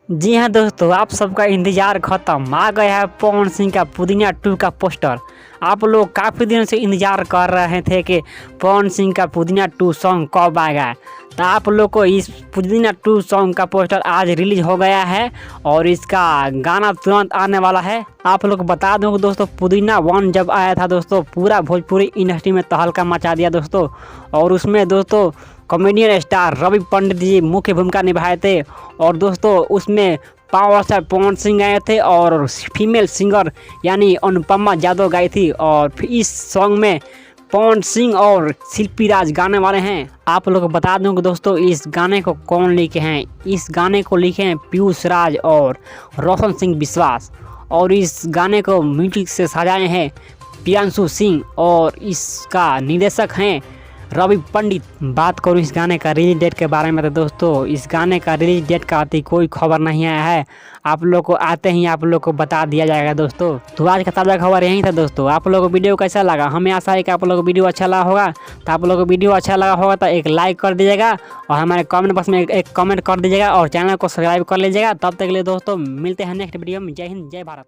जी हाँ दोस्तों, आप सबका इंतज़ार ख़त्म। आ गया है पवन सिंह का पुदीना 2 का पोस्टर। आप लोग काफ़ी दिनों से इंतज़ार कर रहे थे कि पवन सिंह का पुदीना 2 सॉन्ग कब आएगा। तो आप लोग को इस पुदीना 2 सॉन्ग का पोस्टर आज रिलीज हो गया है और इसका गाना तुरंत आने वाला है। आप लोग को बता दूं कि दोस्तों, पुदीना 1 जब आया था दोस्तों, पूरा भोजपुरी इंडस्ट्री में तहलका मचा दिया दोस्तों। और उसमें दोस्तों कॉमेडियन स्टार रवि पंडित जी मुख्य भूमिका निभाए थे। और दोस्तों उसमें पावर स्टार पवन सिंह गए थे और फीमेल सिंगर यानी अनुपमा यादव गाई थी। और इस सॉन्ग में पवन सिंह और शिल्पी राज गाने वाले हैं। आप लोग को बता दूं कि दोस्तों, इस गाने को कौन लिखे हैं। इस गाने को लिखे हैं पीयूष राज और रोशन सिंह विश्वास। और इस गाने को म्यूजिक से सजाए हैं प्रियांशु सिंह और इसका निर्देशक हैं रवि पंडित। बात करूँ इस गाने का रिलीज डेट के बारे में तो दोस्तों, इस गाने का रिलीज डेट का आती कोई खबर नहीं आया है। आप लोग को आते ही आप लोग को बता दिया जाएगा दोस्तों। तो आज का ताज़ा खबर यही था दोस्तों। आप लोग को वीडियो कैसा लगा, हमें आशा है कि आप लोग को वीडियो अच्छा लगा होगा। तो आप लोग को वीडियो अच्छा लगा होगा तो एक लाइक कर दीजिएगा और हमारे कमेंट बॉक्स में एक कमेंट कर दीजिएगा और चैनल को सब्सक्राइब कर लीजिएगा। तब तक के लिए दोस्तों मिलते हैं नेक्स्ट वीडियो में। जय हिंद, जय भारत।